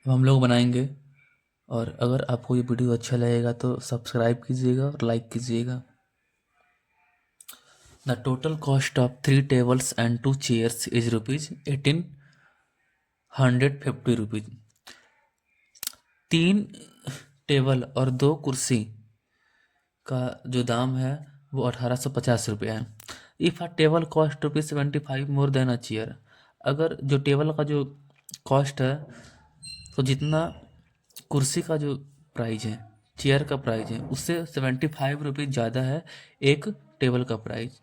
हम लोग बनाएंगे। और अगर आपको ये वीडियो अच्छा लगेगा तो सब्सक्राइब कीजिएगा और लाइक कीजिएगा। The total cost of 3 tables and 2 chairs is ₹1850। 3 table और 2 कुर्सी का जो दाम है वो 1850 है। If a table cost ₹75 more than a chair, अगर जो टेबल का जो कॉस्ट है तो जितना कुर्सी का जो प्राइस है, चेयर का प्राइस है, उससे ₹75 ज़्यादा है एक टेबल का प्राइस,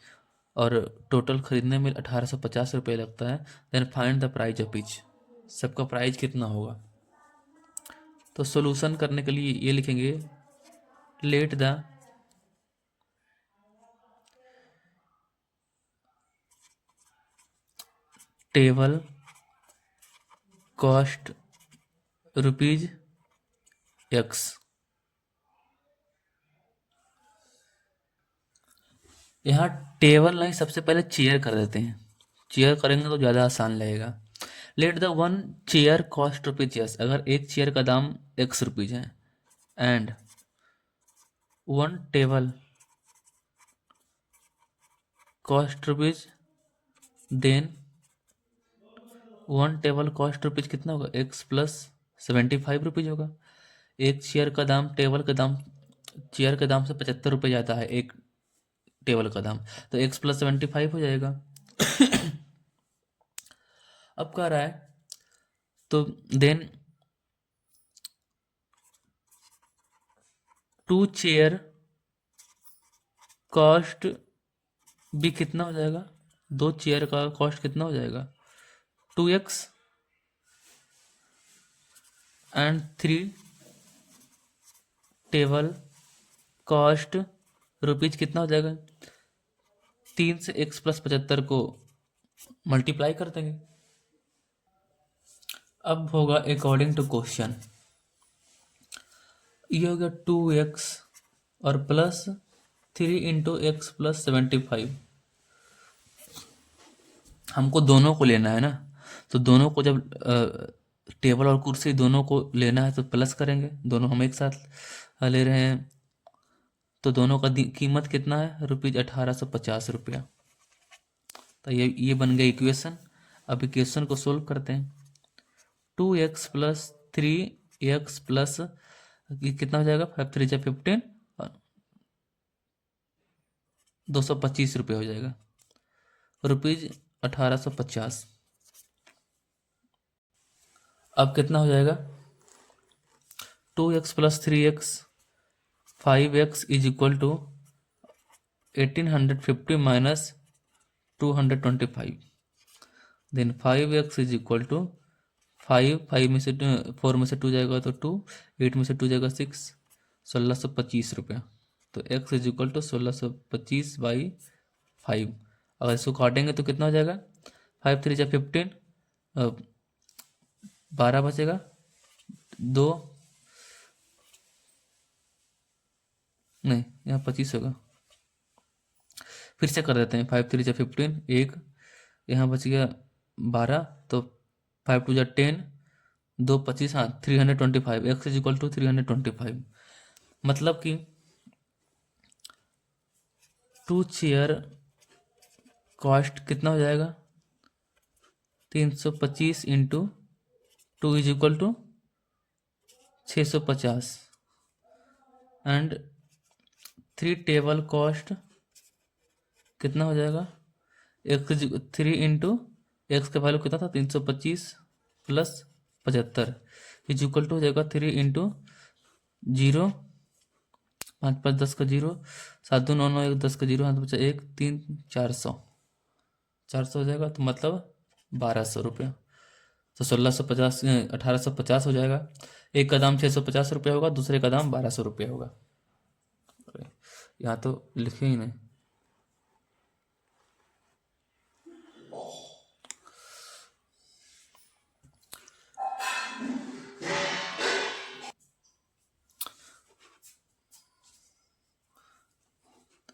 और टोटल खरीदने में ₹1850 लगता है। Then find the price of each, सबका प्राइस कितना होगा। तो सोल्यूशन करने के लिए ये लिखेंगे, let the table cost rupees x. यहाँ टेबल नहीं, सबसे पहले चेयर कर देते हैं। चेयर करेंगे तो ज़्यादा आसान लगेगा। Let the one chair cost ₹, अगर एक चेयर का दाम ₹X है, and one table cost rupees, then one table cost rupees कितना होगा, X प्लस ₹75 होगा। एक चेयर का दाम टेबल के दाम, चेयर के दाम से ₹75 जाता है एक टेबल का दाम, तो X प्लस 75 हो जाएगा। अब कह रहा है तो देन 2 चेयर कॉस्ट भी कितना हो जाएगा, 2 चेयर का कॉस्ट कितना हो जाएगा, 2x, and 3 table cost rupees कितना हो जाएगा, 3 से x प्लस 75 को मल्टीप्लाई कर देंगे। अब होगा अकॉर्डिंग टू क्वेश्चन, ये हो गया 2x और प्लस 3 इंटू एक्स प्लस 75। हमको दोनों को लेना है ना, तो दोनों को जब टेबल और कुर्सी दोनों को लेना है तो प्लस करेंगे, दोनों हम एक साथ ले रहे हैं, तो दोनों का कीमत कितना है, ₹1850। तो ये बन गया इक्वेशन। अब इक्वेशन को सोल्व करते हैं। 2x प्लस 3x प्लस कितना हो जाएगा, 5 3 15, ₹225 हो जाएगा, ₹1850। अब कितना हो जाएगा, 2x plus 3x 5x is equal to 1850 minus 225। Then 5x is equal to 5 में से 4 में से 2 जाएगा तो 2, 8 में से 2 जाएगा 6, ₹1625। तो x इज इक्वल टू 1625/5। अगर इसको काटेंगे तो कितना हो जाएगा, 5 3 जा 15, 12 बचेगा, 2 नहीं, यहाँ 25 होगा। फिर से कर देते हैं, 5 3 जा 15, एक यहाँ बच गया 12, तो 5 2 जा 10, 2 25, हाँ 325। X is equal to 325। मतलब कि 2 चेयर कॉस्ट कितना हो जाएगा, 325 into 2 is equal to 650, and 3 table cost कितना हो जाएगा, एक्स 3 इंटू एक्स का वैल्यू कितना था, 325 प्लस 75 इज इक्वल टू हो जाएगा 3 इंटू 0, 5 5 10 का 0, 7 2 9 9 1 10 का 0, हाथ बचा 1 3 400 हो जाएगा, तो मतलब ₹1200। तो 1650 1850 हो जाएगा। एक का दाम ₹650 होगा, दूसरे का दाम ₹1200 होगा। यहाँ तो लिखे ही नहीं।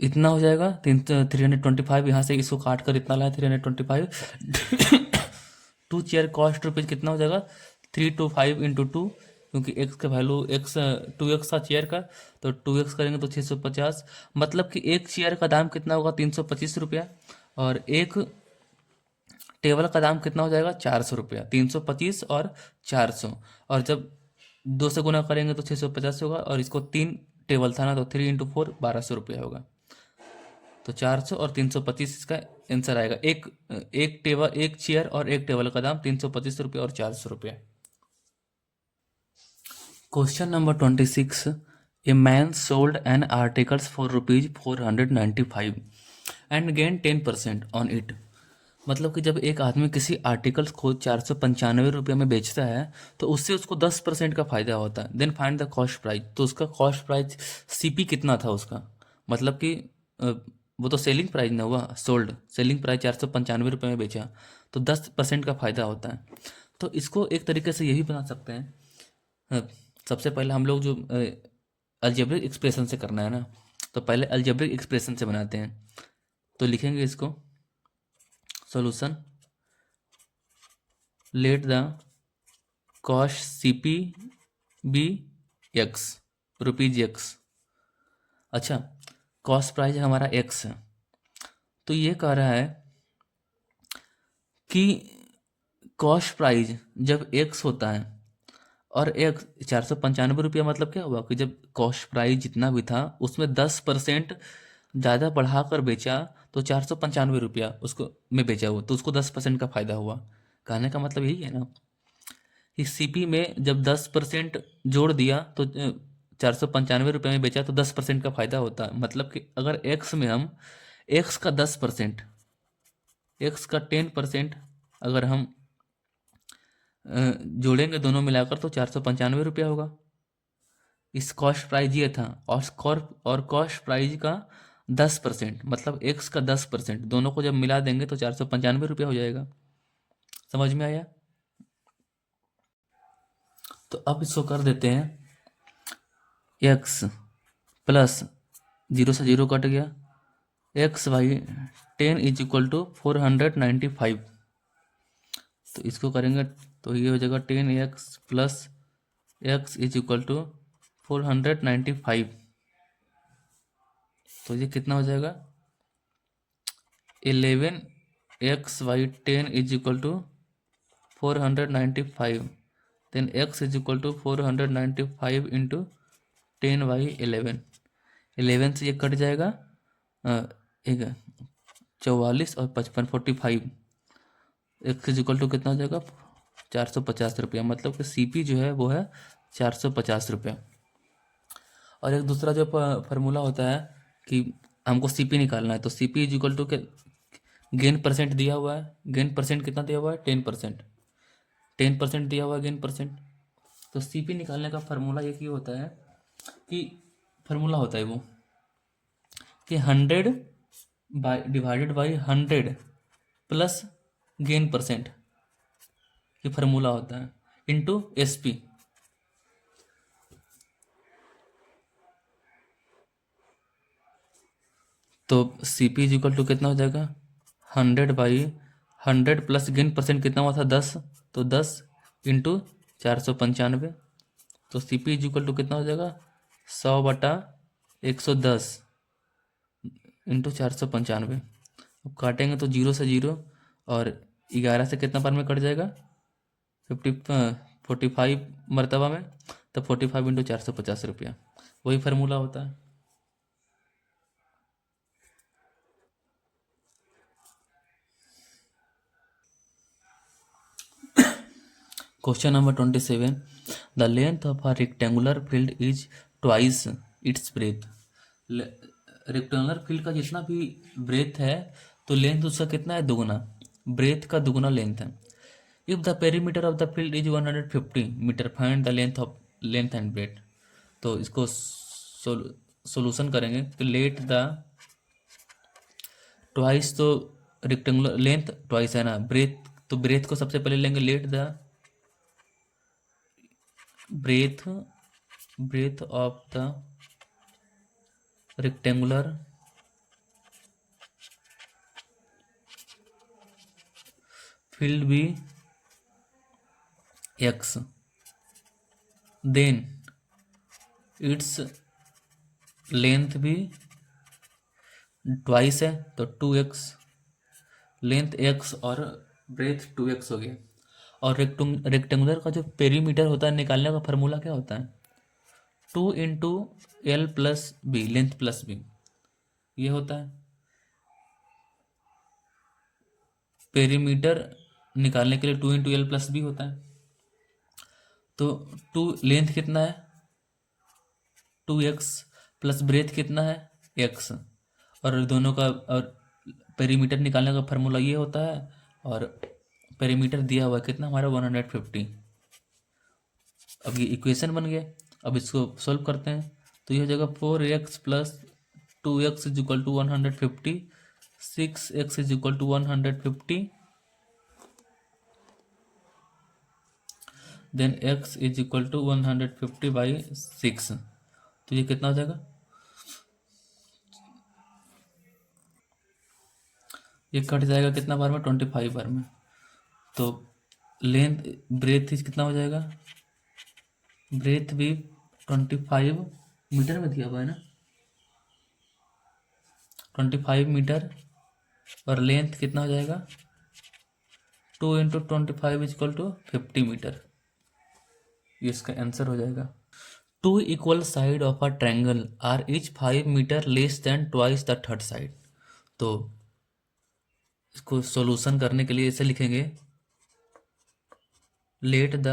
इतना हो जाएगा 325, यहाँ से इसको काट कर इतना लाए 325। 2 चेयर कॉस्ट रुपीज कितना हो जाएगा, 325 × 2, क्योंकि x का वैल्यू x 2x था चेयर का, तो 2x करेंगे तो 650, मतलब कि एक चेयर का दाम कितना होगा, 325 रुपया, और एक टेबल का दाम कितना हो जाएगा, 400 रुपया। 325 और 400, और जब 2 से गुना करेंगे तो 650 होगा, और इसको 3 टेबल था ना, तो 3 × 4 1200 रुपया होगा। तो 400 और 325 इसका आंसर आएगा। एक टेबल, एक चेयर और एक टेबल का दाम 325 रुपये और 400 रुपये। Question number 26, a man sold N articles for ₹495 and gain 10% on it. मतलब कि जब एक आदमी किसी आर्टिकल्स को 495 रुपये में बेचता है, तो उससे उसको 10% का फायदा होता है। Then find the cost price. तो उसका कॉस्ट प्राइस सीपी कितना था उसका, मतलब कि वो तो सेलिंग प्राइस ना हुआ, सोल्ड सेलिंग प्राइस 495 रुपये में बेचा, तो 10% का फायदा होता है। तो इसको एक तरीके से यही बना सकते हैं। सबसे पहले हम लोग जो अलजेब्रिक एक्सप्रेशन से करना है ना, तो पहले अलजेब्रिक एक्सप्रेशन से बनाते हैं। तो लिखेंगे इसको, solution, let the cost CP be x, rupees x. अच्छा, कॉस्ट प्राइस हमारा एक्स है, तो ये कह रहा है कि कॉस्ट प्राइस जब एक्स होता है और एक 495 रुपया, मतलब क्या हुआ कि जब कॉस्ट प्राइस जितना भी था उसमें 10% ज़्यादा बढ़ा कर बेचा, तो 495 रुपया उसको में बेचा हुआ, तो उसको 10% का फायदा हुआ। कहने का मतलब यही है ना कि सीपी में जब 10% जोड़ दिया तो 495 रुपये में बेचा, तो 10% का फायदा होता है। मतलब कि अगर एक्स में हम एक्स का 10%, एक्स का 10% अगर हम जोड़ेंगे दोनों मिलाकर, तो 495 रुपया होगा। इस कॉस्ट प्राइस ये था, और कॉस्ट प्राइस का 10%, मतलब एक्स का 10%, दोनों को जब मिला देंगे तो 495 रुपया हो जाएगा। समझ में आया? तो अब इसको कर देते हैं, एक्स प्लस 0 से 0 कट गया, x/10 = 495। तो इसको करेंगे तो ये हो जाएगा 10x प्लस x = 495। तो ये कितना हो जाएगा, 11x/10 = 495, देन x = 495 × 10/11। 11 से ये कट जाएगा, एक 44 और 55, 45। एक्स इक्वल टू कितना हो जाएगा, 450 रुपया। मतलब कि सीपी जो है वो है 450 रुपया। और एक दूसरा जो फार्मूला होता है कि हमको सीपी निकालना है, तो सीपी इज इक्वल टू के गेन परसेंट दिया हुआ है, गेन परसेंट कितना दिया हुआ है, 10%, 10% दिया हुआ है गेन परसेंट। तो सीपी निकालने का फार्मूला एक ही होता है कि फार्मूला होता है वो कि 100/100 प्लस गेन परसेंट, ये फार्मूला होता है, इंटू एसपी। तो सीपी इज इक्वल टू कितना हो जाएगा, 100/100 प्लस गेन परसेंट कितना हुआ था, 10, तो 10 इंटू 495। तो सीपी इज इक्वल टू कितना हो जाएगा, 100/110 इंटू 495। अब काटेंगे तो 0 से 0, और 11 से कितना बार में कट जाएगा, 45 मरतबा में, तो 45 × 450 रुपया। वही फार्मूला होता है। Question number 27, the length of a rectangular field is twice its breath. Rectangular field का जितना भी ब्रेथ है, तो लेंथ उसका कितना है, दुगुना, ब्रेथ का दुगुना लेंथ है। If the perimeter of the field is 150 metre, find the length and breadth. तो इसको सोल्यूशन करेंगे, तो लेट द ट्वाइस, तो रेक्टेंगुलर लेंथ ट्वाइस है ना, ब्रेथ, तो ब्रेथ को सबसे पहले लेंगे, let the breadth of the rectangular field be x, then its length भी ट्वाइस है तो 2x, लेंथ x और ब्रेथ 2x हो गया। और रेक्टेंगुलर का जो पेरीमीटर होता है निकालने का फॉर्मूला क्या होता है? 2 × L + B, length plus B, ये होता है। पेरीमीटर निकालने के लिए 2 × L + B होता है। तो लेंथ कितना है? 2x प्लस ब्रेथ कितना है? x। और दोनों का और पेरीमीटर निकालने का फार्मूला ये होता है। और पेरीमीटर दिया हुआ है कितना हमारा? 150। अब ये इक्वेशन बन गया। अब इसको सॉल्व करते हैं तो ये हो जाएगा 4x + 2x = 150, 6x = 150, then x = 150/6। तो ये कितना हो जाएगा? ये कट जाएगा कितना बार में? 25 बार में। तो लेंथ ब्रेथ कितना हो जाएगा? ब्रेथ भी 25 मीटर में दिया हुआ है ना, 25 मीटर। और लेंथ कितना हो जाएगा? 2 × 25 = 50 मीटर। ये इसका आंसर हो जाएगा। 2 equal side of a triangle are each 5 metre less than twice the third side. तो इसको सॉल्यूशन करने के लिए ऐसे लिखेंगे, let the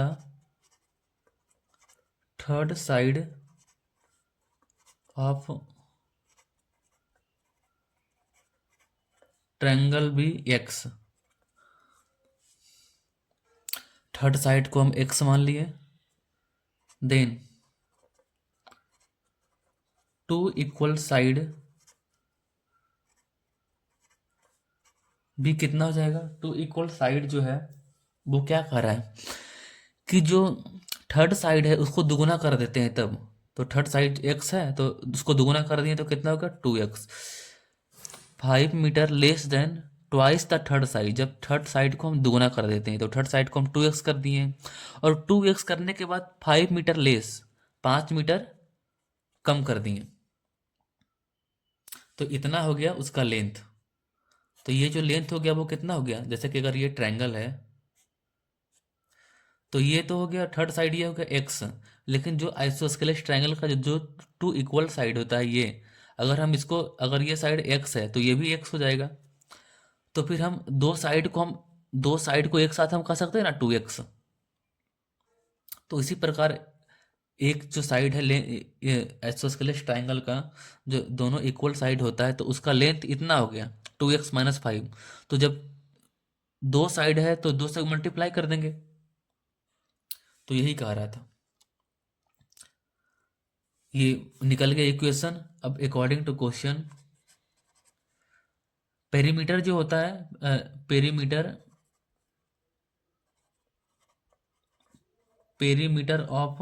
third side of triangle भी x। थर्ड साइड को हम x मान लिए। देन 2 इक्वल साइड भी कितना हो जाएगा? 2 इक्वल साइड जो है वो क्या कर रहा है कि जो थर्ड साइड है उसको दुगुना कर देते हैं तब। तो थर्ड साइड x है तो उसको दुगुना कर दिए तो कितना होगा? 2x। 5 metre less than twice the third side. जब थर्ड साइड को हम दुगुना कर देते हैं तो थर्ड साइड को हम 2x कर दिए हैं। और 2x करने के बाद 5 मीटर लेस, 5 मीटर कम कर दिए। तो इतना हो गया उसका लेंथ। तो ये जो लेंथ हो गया वो कितना हो गया? जैसे कि अगर ये ट्रायंगल है तो ये तो हो गया थर्ड साइड, ये हो गया एक्स। लेकिन जो आइसोस्केलेस ट्रायंगल का जो 2 इक्वल साइड होता है, ये अगर हम इसको, अगर ये साइड एक्स है तो ये भी एक्स हो जाएगा। तो फिर हम दो साइड को एक साथ हम कर सकते हैं ना, 2x। तो इसी प्रकार एक जो साइड है आइसोस्केलेस ट्रायंगल का, जो दोनों इक्वल साइड होता है तो उसका लेंथ इतना हो गया 2x - 5। तो जब दो साइड है तो दो से मल्टीप्लाई कर देंगे। तो यही कह रहा था, ये निकल गया इक्वेशन। अब अकॉर्डिंग टू क्वेश्चन, पेरीमीटर जो होता है, perimeter of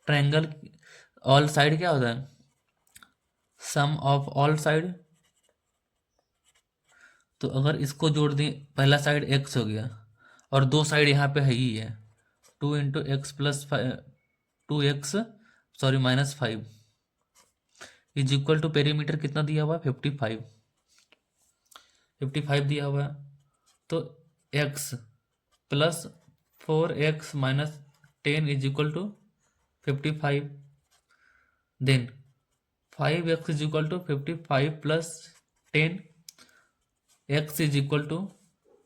triangle all side क्या होता है? सम ऑफ ऑल साइड। तो अगर इसको जोड़ दें, पहला साइड x हो गया और दो साइड यहाँ पे है ही है, 2 × x + 2x, sorry -5 is equal to perimeter कितना दिया हुआ है? 55, 55 दिया हुआ है। तो x + 4x - 10 is equal to 55। Then 5x is equal to 55 + 10, x is equal to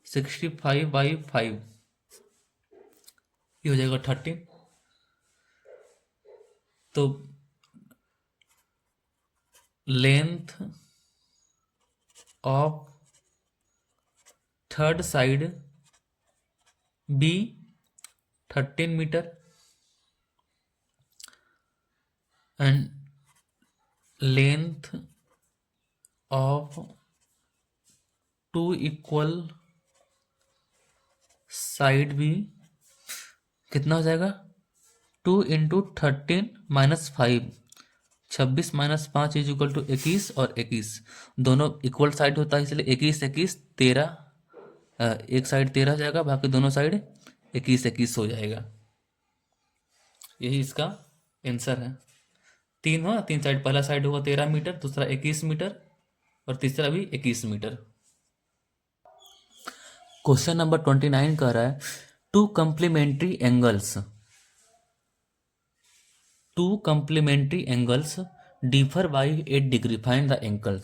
65/5, ये हो जाएगा 13। तो length of third side be 13 metre and length of 2 equal side भी कितना हो जाएगा? 2 × 13 - 5, 26 - 5 इज इक्वल टू 21। और 21 दोनों इक्वल साइड होता है इसलिए 21 21 13 एक साइड 13 जाएगा, बाकी दोनों साइड 21 हो जाएगा। यही इसका आंसर है। तीन हुआ, तीन साइड, पहला साइड होगा 13 मीटर, दूसरा 21 मीटर, और तीसरा भी 21 मीटर। क्वेश्चन नंबर 29 कह रहा है two complementary angles, two complementary angles differ by 8 degree, find the angle.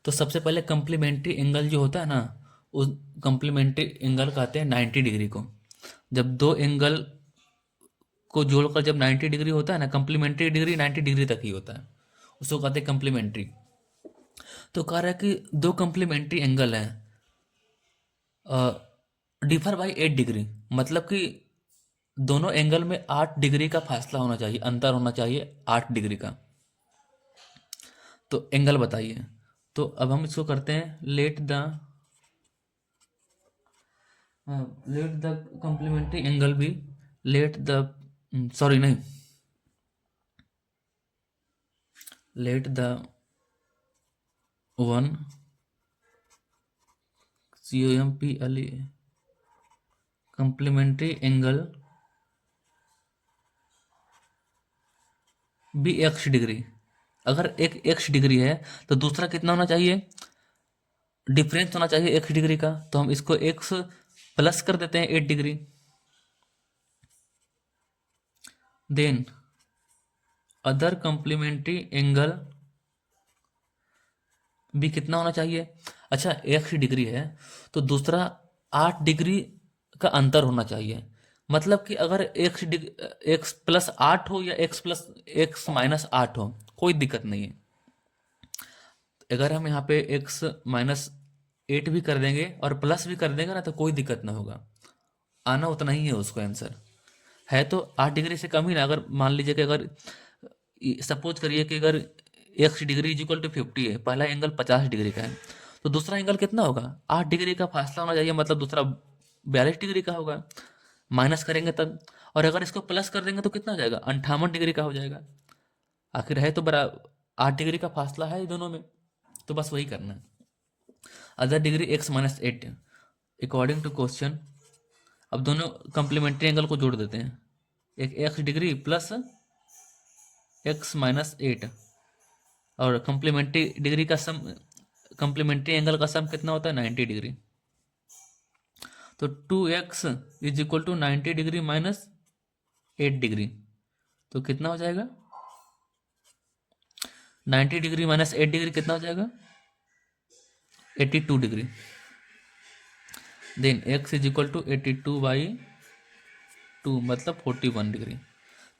तो सबसे पहले कंप्लीमेंट्री एंगल जो होता है ना, उस कंप्लीमेंट्री एंगल कहते हैं 90 डिग्री को। जब दो एंगल को जोड़कर जब 90 डिग्री होता है ना, कंप्लीमेंट्री डिग्री 90 डिग्री तक ही होता है, उसको कहते हैं कंप्लीमेंट्री। तो कह रहा है कि दो कंप्लीमेंट्री एंगल हैं, डिफर बाई 8 डिग्री, मतलब कि दोनों एंगल में 8 डिग्री का फासला होना चाहिए, अंतर होना चाहिए 8 डिग्री का। तो एंगल बताइए। तो अब हम इसको करते हैं, लेट द कंप्लीमेंट्री एंगल भी, लेट द सॉरी नहीं, late the one COMPLE complementary angle भी x डिग्री। अगर एक x डिग्री है तो दूसरा कितना होना चाहिए, डिफरेंस होना चाहिए x डिग्री का। तो हम इसको x प्लस कर देते हैं 8 degree. Then other complementary angle भी कितना होना चाहिए। अच्छा, x डिग्री है तो दूसरा 8 डिग्री का अंतर होना चाहिए। मतलब कि अगर x+8 हो या x−8 हो, कोई दिक्कत नहीं है। अगर हम यहाँ पे x-8 भी कर देंगे और प्लस भी कर देंगे ना, तो कोई दिक्कत ना होगा, आना उतना ही है उसको आंसर। है तो 8 डिग्री से कम ही ना। अगर मान लीजिए कि अगर सपोज करिए कि अगर x डिग्री = 50 है, पहला एंगल 50 डिग्री का है, तो दूसरा एंगल कितना होगा, 8 डिग्री का फासला होना चाहिए, मतलब दूसरा 42 डिग्री का होगा। माइनस करेंगे तब, और अगर इसको प्लस कर देंगे तो कितना हो जाएगा, 58 डिग्री का हो जाएगा। आखिर है तो बड़ा 8 डिग्री का फासला है दोनों में, तो बस वही करना है। Other degree x-8 according to question. अब दोनों कंप्लीमेंट्री एंगल को जोड़ देते हैं, एक x डिग्री प्लस x-8, और कंप्लीमेंट्री डिग्री का सम, कंप्लीमेंट्री एंगल का सम कितना होता है, 90 डिग्री। तो 2x = 90 डिग्री माइनस 8 डिग्री, तो कितना हो जाएगा, 90 डिग्री माइनस 8 डिग्री कितना हो जाएगा, 82 डिग्री। देन x = 82/2 मतलब 41 डिग्री।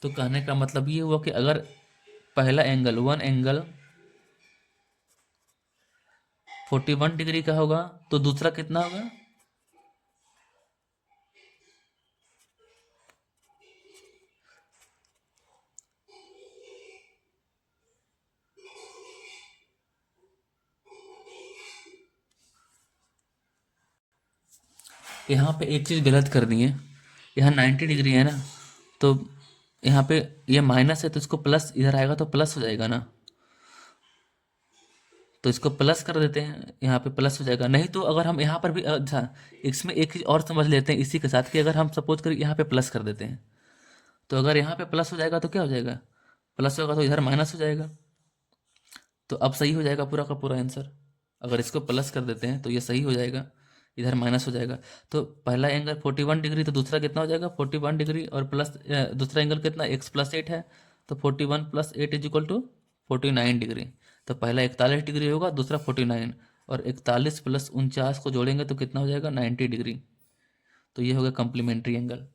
तो कहने का मतलब ये हुआ कि अगर पहला एंगल वन एंगल 41 डिग्री का होगा तो दूसरा कितना होगा, यहाँ पे एक चीज़ गलत कर दी है। यहाँ 90 डिग्री है ना, तो यहाँ पे ये माइनस है, तो इसको प्लस इधर आएगा तो प्लस हो जाएगा ना, तो इसको प्लस कर देते हैं, यहाँ पे प्लस हो जाएगा। नहीं तो अगर हम यहाँ पर भी, अच्छा इसमें एक चीज़ और समझ लेते हैं इसी के साथ, कि अगर हम सपोज करें यहाँ पे प्लस कर देते हैं, तो अगर यहाँ पे प्लस हो जाएगा तो क्या हो जाएगा, प्लस होगा तो इधर माइनस हो जाएगा। तो अब सही हो जाएगा पूरा का पूरा आंसर। अगर इसको प्लस कर देते हैं तो ये सही हो जाएगा, इधर माइनस हो जाएगा। तो पहला एंगल 41 डिग्री, तो दूसरा कितना हो जाएगा, 41 डिग्री, और प्लस दूसरा एंगल कितना, x+8 है, तो 41+8 = 49 डिग्री। तो पहला 41 डिग्री होगा, दूसरा 49, और 41 + 49 को जोड़ेंगे तो कितना हो जाएगा, 90 डिग्री। तो ये हो गया कंप्लीमेंट्री एंगल।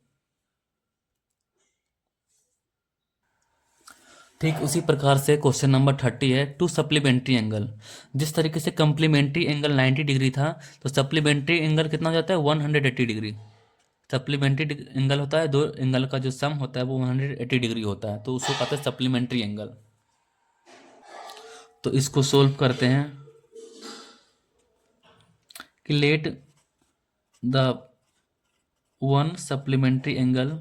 ठीक उसी प्रकार से क्वेश्चन नंबर 30 है टू सप्लीमेंट्री एंगल। जिस तरीके से कंप्लीमेंट्री एंगल 90 डिग्री था, तो सप्लीमेंट्री एंगल कितना हो जाता है, 180 डिग्री। सप्लीमेंट्री एंगल होता है, दो एंगल का जो सम होता है वो 180 डिग्री होता है, तो उसको कहते हैं सप्लीमेंट्री एंगल। तो इसको सोल्व करते हैं कि let the one supplementary angle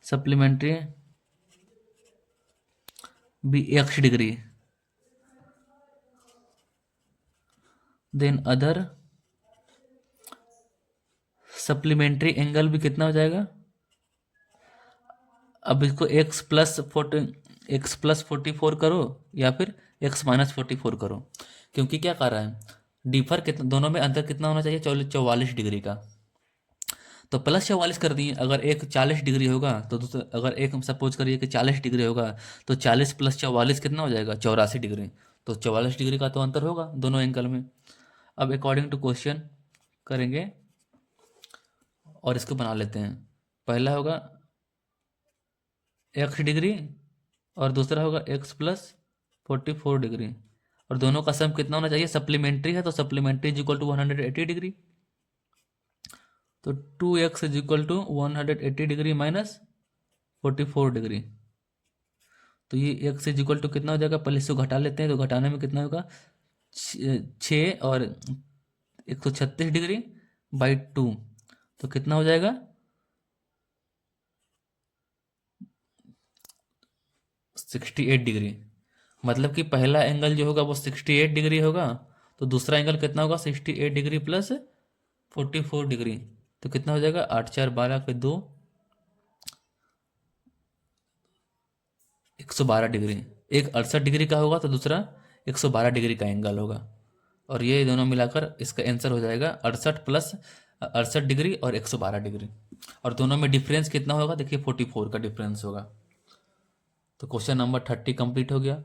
supplementary भी x degree then other supplementary angle भी कितना हो जाएगा। अब इसको x+44 करो या फिर x-44 करो, क्योंकि क्या कर रहा है, डिफर कितना, दोनों में अंतर कितना होना चाहिए, 44 डिग्री का। तो +44 कर दिए। अगर एक 40 डिग्री होगा तो दूसरा, अगर एक हम सपोज करिए कि 40 डिग्री होगा, तो 40 + 44 कितना हो जाएगा, 84 डिग्री। तो 44 डिग्री का तो अंतर होगा दोनों एंगल में। अब अकॉर्डिंग टू क्वेश्चन करेंगे और इसको बना लेते हैं। पहला होगा x डिग्री और दूसरा होगा x+44 डिग्री, और दोनों का सम कितना होना चाहिए, सप्लीमेंट्री है तो supplementary is equal to 180 degree. तो 2x is equal to 180 degree minus 44 degree. तो ये x इज इक्वल टू कितना हो जाएगा, पहले इसको घटा लेते हैं, तो घटाने में कितना होगा, 6 और 136 डिग्री/2, तो कितना हो जाएगा, 68 डिग्री। मतलब कि पहला एंगल जो होगा वो 68 डिग्री होगा, तो दूसरा एंगल कितना होगा, 68 डिग्री प्लस 44 डिग्री। तो कितना हो जाएगा, 8×4=12 के 2, 112 डिग्री। एक 68 डिग्री का होगा तो दूसरा 112 डिग्री का एंगल होगा, और ये दोनों मिलाकर इसका आंसर हो जाएगा 68 + 68 डिग्री और 112 डिग्री। और दोनों में डिफरेंस कितना होगा, देखिए 44 का डिफरेंस होगा। तो क्वेश्चन नंबर 30 कंप्लीट हो गया।